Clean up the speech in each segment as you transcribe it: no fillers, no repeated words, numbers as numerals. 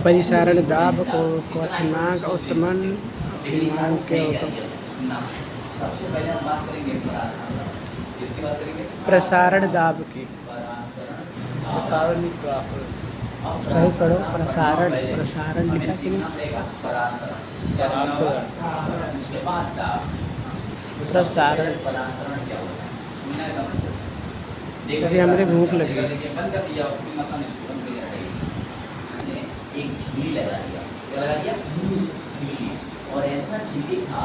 परिसारण दाब को क्वथनांक उत्तमन हिमांक के सबसे पहले हम बात करेंगे किसकी बात करेंगे? प्रसारण दाब की। प्रसारण सही पढ़ो, प्रसारण प्रसारण लिखा कि नहीं? उसके बाद दाब, प्रसारण। परासरण क्या होता है? सुनना है कमेंट सेक्शन। अभी हमारे भूख लगी है। बंद कर दिया, एक झिल्ली लगा दिया। क्या लगा दिया? झिल्ली। और ऐसा झिल्ली था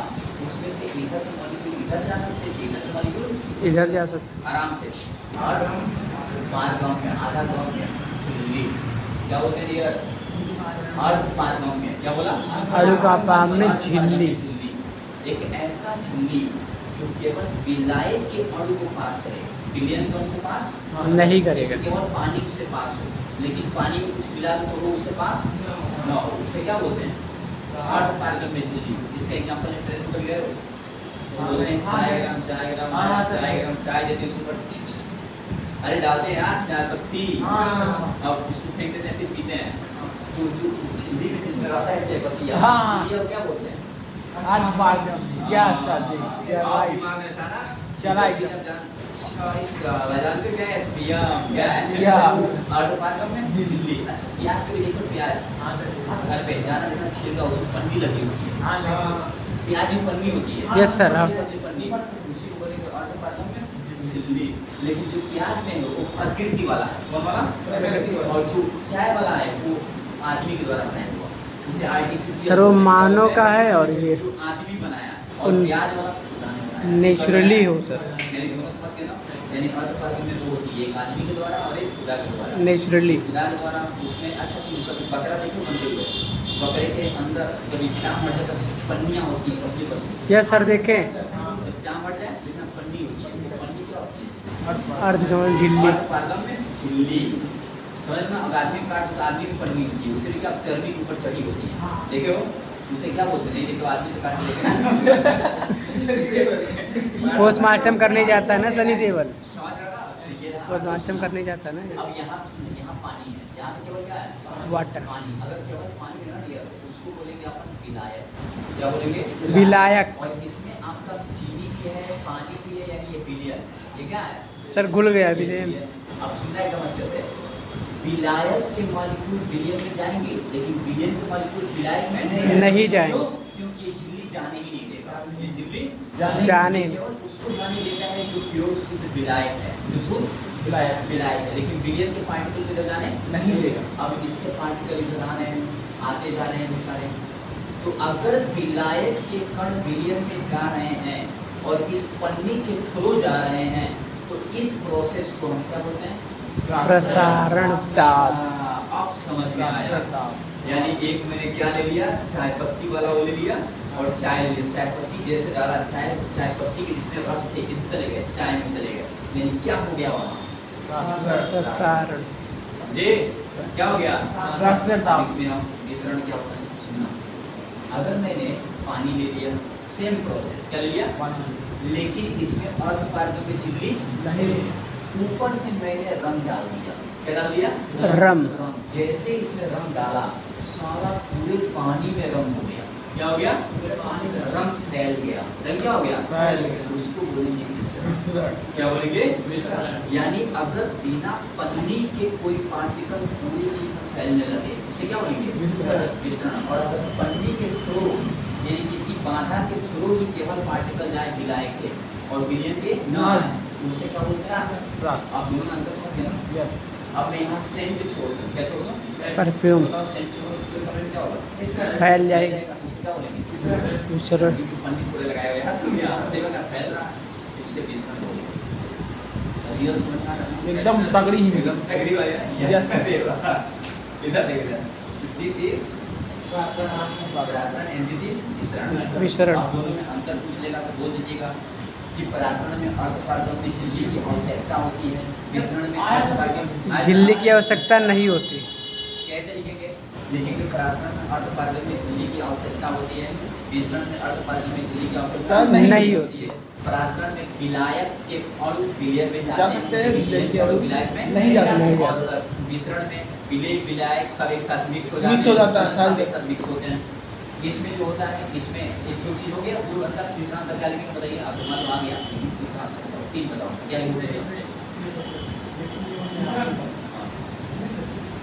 उसमें से इधर के मॉलिक्यूल इधर जा सकते थे, इधर के मॉलिक्यूल इधर जा सकते आराम से। और 5 गाँव में आधा गाँव में झिल्ली क्या बोलते हैं यार? और 5 गाँव में क्या बोला? अणु का पाम में झिल्ली। एक ऐसा झिल्ली जो केवल विलायक के अणु को पास करे, विलयन के अणु को पास नहीं करेगा। केवल पानी से पास हो, लेकिन पानी में कुछ मिला तो वो उससे पास न हो, उसे क्या बोलते हैं? अर्ध पारगम्य में झिल्ली। इसका एग्जांपल है ट्रेन पर गए हो, बोलते हैं चाय ग्राम चाय देते हैं ऊपर, अरे डालते हैं यार चाय पत्ती, अब उसको फेंक देते हैं फिर पीते हैं। तो जो झिल्ली में जिसमें रहता है चाय पत्ती, झिल्ली क्या बोलते हैं? क्या साथी चला जानते क्या है? क्या है? झिल्ली। अच्छा प्याज का भी देखो, प्याज घर पे ज़्यादा जितना छिलका उसको पन्नी लगी होती है, प्याज में पन्नी होती है। Yes sir. पन्नी उसी को बोलेंगे में झिल्ली। लेकिन जो प्याज में है वो प्रकृति वाला है, कौन वाला? और जो चाय वाला है वो आदमी के द्वारा बनाया हुआ, उसे आर्टिफिशियल सर वो मानव का है और ये जो आदमी बनाया, और प्याज वाला नेचुरली हो सर। यानी अर्धपारगम्य में दो होती है, एक आदमी के द्वारा और एक खुदा के द्वारा। नेचुरली खुदा के द्वारा उसमें अच्छा बकरा देखो बनते हुए, बकरे के अंदर जब चाम बढ़ जाता है पन्नियाँ होती हैं, पतली पतली। यस सर देखें, जब चाम बढ़ जाए तो इसमें पन्नी होती है, वो पन्नी क्या होती है? अर्धगमन झिल्ली। अर्धपारगम्य झिल्ली। समझना, अगर आदमी काट तो आदमी की पन्नी होती है, उसे भी क्या चर्बी के ऊपर चढ़ी होती है, देखे हो? उसे क्या बोलते हैं? नहीं देखो आदमी तो काट लेगा। पोस्टमार्टम करने जाता है ना सनी देओल, पोस्टमार्टम करने जाता है ना। अब यहाँ सुनिए, यहाँ पानी है, यहाँ पे केवल क्या है? वाटर। पानी। अगर केवल पानी है ना डियर, उसको बोलेंगे अपन विलायक। क्या बोलेंगे? विलायक। और इसमें आपका चीनी भी है, पानी भी है, यानी ये विलयन। ये क्या है? सर घुल गया विलयन। अब सुनना है एकदम अच्छे से, विलायक के मॉलिक्यूल विलयन में जाएंगे, लेकिन विलयन के मॉलिक्यूल विलायक में नहीं जाएंगे, क्योंकि ये झिल्ली जाने ही नहीं देगा। ये झिल्ली जाने केवल उसको जाने देता है जो प्योर शुद्ध विलायक है, जो शुद्ध विलायक है, लेकिन विलयन के पार्टिकल इधर जाने नहीं देगा। अब इसके पार्टिकल इधर आ रहे हैं, आते जा रहे हैं सारे। तो अगर विलायक के कण विलयन में जा रहे हैं और इस पन्नी के थ्रू जा रहे हैं, तो इस प्रोसेस को हम क्या बोलते हैं? प्रसारण दाब। अब समझ में आया। यानी एक मैंने क्या ले लिया? चाय पत्ती वाला वो ले लिया, और चाय पत्ती जैसे डाला, चाय पत्ती के जितने रस थे किस चले गए? चाय में चले गए। यानी क्या हो गया वहाँ? प्रसारण। समझे क्या हो गया? इसमें हम मिश्रण क्या होता है सुनना। अगर मैंने पानी ले लिया, सेम प्रोसेस, क्या ले लिया? लेकिन इसमें अर्धपारगम्य झिल्ली नहीं, ऊपर से मैंने रंग डाल दिया। क्या डाल दिया? रंग। जैसे इसमें रंग डाला, सारा पूरे पानी में रंग हो गया। क्या हो गया? पूरे पानी में रंग फैल गया। रंग क्या हो गया? फैल गया। उसको बोलेंगे मिश्रण। क्या बोलेंगे? मिश्रण। यानी अगर बिना पन्नी के कोई पार्टिकल पूरी चीज में फैलने लगे, उसे क्या बोलेंगे? मिश्रण। और अगर पन्नी के थ्रू, यानी किसी बाधा के थ्रू ही केवल पार्टिकल जाए विलायक के और विलयन के न आए, उसे क्या बोलते हैं? आप दोनों अंतर समझ गए ना? यस। अब मैं यहाँ सेंट छोड़ दूँ, क्या छोड़ दूँ? परफ्यूम। सेंट छोड़ दूँ तो क्या होगा? फैल जाएगा। उसे क्या बोलेंगे? मिश्रण। पन्नी थोड़े लगाए हुए हैं, तुम यहाँ से बना फैल रहा, उसे मिश्रण बोलेंगे। रियल समझ में आ रहा है? एकदम तगड़ी ही, एकदम तगड़ी वाली है। यस इधर देख रहे हैं। दिस इज परासरण एंड दिस इज मिश्रण। आप दोनों में अंतर पूछ लेगा तो बोल दीजिएगा कि परासरण में अर्धपारगम्य झिल्ली की आवश्यकता होती है, मिश्रण में अर्धपारगम्य झिल्ली की आवश्यकता नहीं होती। कैसे लिखेंगे? लिखेंगे परासरण में अर्धपारगम्य झिल्ली की आवश्यकता होती है, विसरण में अर्ध पारगम्य में झिल्ली की आवश्यकता सर, नहीं होती है। परासरण में विलायक के अणु विलयन में जा सकते हैं, विलयन के अणु विलायक में नहीं जा सकते हैं। और विसरण में विलय विलायक सब एक साथ मिक्स हो मिक्स हो जाता है, सब एक साथ मिक्स होते हैं। इसमें जो होता है, इसमें एक दो चीज हो गया, दो अंतर, तीसरा अंतर क्या लिखेंगे बताइए आप। मतलब आ गया तीसरा अंतर, तीन बताओ क्या लिखोगे।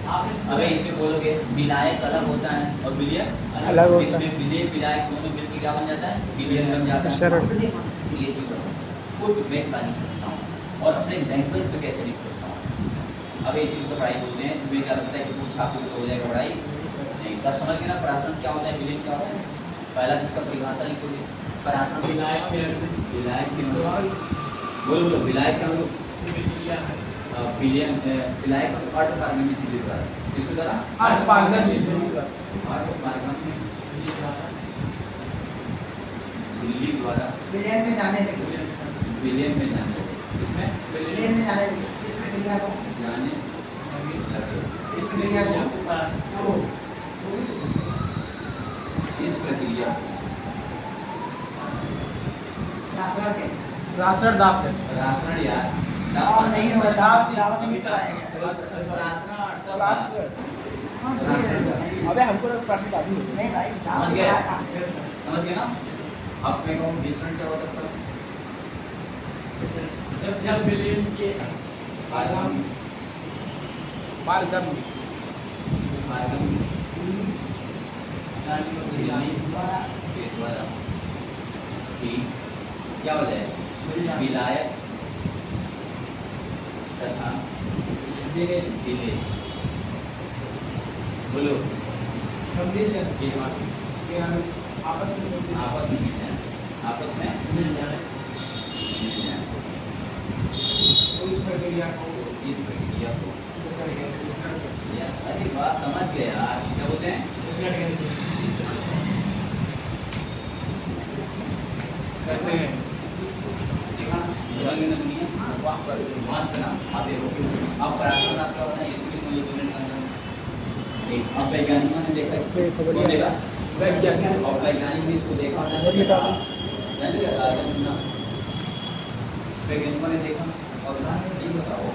अगर इसमें बोलोगे विलायक अलग होता है और विलयन अलग होता है। इसमें विलय विलायक दोनों मिलकर क्या बन जाता है, विलयन बन जाता है। सरल। ये चीज खुद मैं का लिख सकता हूँ और अपने लैंग्वेज पे कैसे लिख सकता हूँ। अब इसी को पढ़ाई बोलते हैं, तुम्हें क्या लगता है कि कुछ छापोगे तो हो जाएगा पढ़ाई नहीं। तब समझ गए ना परासरण क्या होता है, विलयन क्या होता है। पहला जिसका परिभाषा लिखोगे परासरण विलायक के बोलो विलायक का विलयन विलायक अर्ध पारगम्य झिल्ली द्वारा किसके द्वारा अर्ध पारगम्य झिल्ली द्वारा झिल्ली द्वारा विलयन में जाने लगे विलयन में जाने इसमें विलयन में जाने लगे इस प्रक्रिया को जाने लगे इस प्रक्रिया को इस प्रक्रिया रासरण के रासरण दाब के रासरण यार और नहीं होगा दावत नहीं पढ़ाएगा रासरण अबे हमको ना प्रश्न दाबी हो नहीं भाई समझ गए समझ गए ना। अब मैं कहूँ विसरण क्या होता है। जब विलयन के पारगम्य पारगम्य झिल्ली के द्वारा ठीक क्या हो जाए विलायक तथा विलय बोलो आपस में आपस में मिल जाए आपस में मिल जाए मिल जाए तो इस प्रक्रिया को इस प्रक्रिया को यस अरे वाह समझ गए यार क्या बोलते हैं कहते हैं देखा रंग दुनिया मस्त ना। आप देखो अब परासरण आपका होता है इसको भी समझो 2 मिनट के अंदर। एक अब वैज्ञानिकों ने देखा इसको कौन देखा वैज्ञानिक और वैज्ञानिक ने इसको देखा जानिए कार्बन सुना वैज्ञानिकों ने देखा और कहा ये बताओ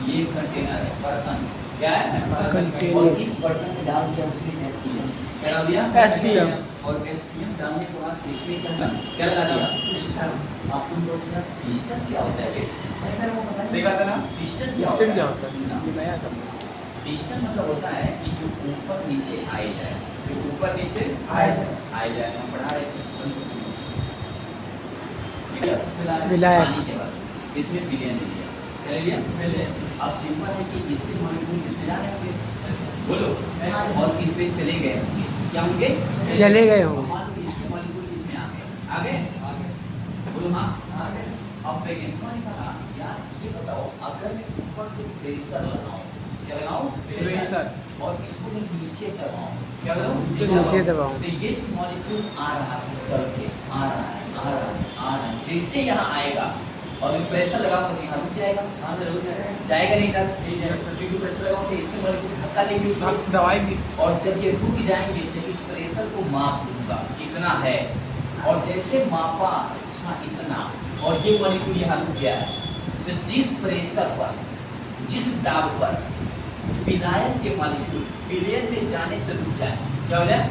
ये कंटेनर है बर्तन क्या है कंटेनर। और इस बर्तन में डाल दिया उसने एसपीएम क्या डाल दिया SPM और एसपीएम डालने के बाद इसमें क्या लगा दिया आप तुम लोग से पिस्टन क्या होता है सर वो पता सही बात है ना पिस्टन क्या पिस्टन क्या होता है सुनना। ये नया था पिस्टन मतलब होता है कि जो ऊपर नीचे आए जाए जो ऊपर नीचे आए आए जाए हम पढ़ा रहे थे ठीक है विलायक। पानी के बाद इसमें विलयन ले लिया क्या ले लिया अब सिंपल है कि इसके मॉलिक्यूल किसमें जा रहे होंगे बोलो और किस पे चले गए होंगे क्या होंगे चले गए होंगे। मान लो इसके मॉलिक्यूल किसमें आ गए आगे बोलो हाँ अब वैज्ञानिकों ने कहा यार ये बताओ अगर मैं ऊपर से प्रेशर लगाऊं क्या लगाऊं प्रेशर और इसको मैं नीचे दबाऊं क्या करूं नीचे दबाऊं। तो ये जो मॉलिक्यूल आ रहा है चल के आ रहा है जैसे यहाँ आएगा और मैं प्रेशर लगाऊंगा तो यहाँ रुक जाएगा जाएगा नहीं तक क्योंकि प्रेशर लगाऊंगा तो इसके मॉलिक्यूल धक्का देंगे उसको दवाएंगे और जब ये रुक जाएंगे तो इस प्रेशर को माप लूंगा कितना है और जैसे मापा अच्छा इतना और ये मॉलिक्यूल यहाँ रुक गया है तो जिस प्रेशर पर जिस दाब पर विलायक के मॉलिक्यूल विलयन में जाने से रुक जाए क्या हो जाए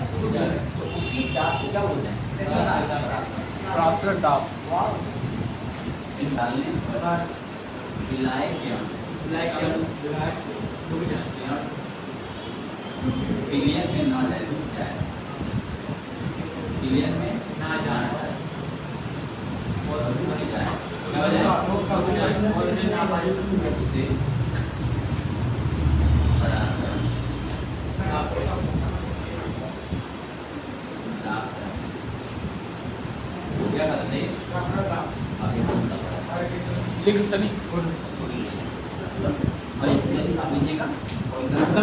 तो उसी दाब को क्या बोलते हैं रासरण दाब डालने पर विलायक के अणु विलयन में ना जाए रुक जाए विलयन में ना जाना जाए और रुक जाए क्या हो जाए उसे परासरण हो गया करते आगे बढ़ता पड़ा लिख सनी और ये छाप लीजिएगा और इधर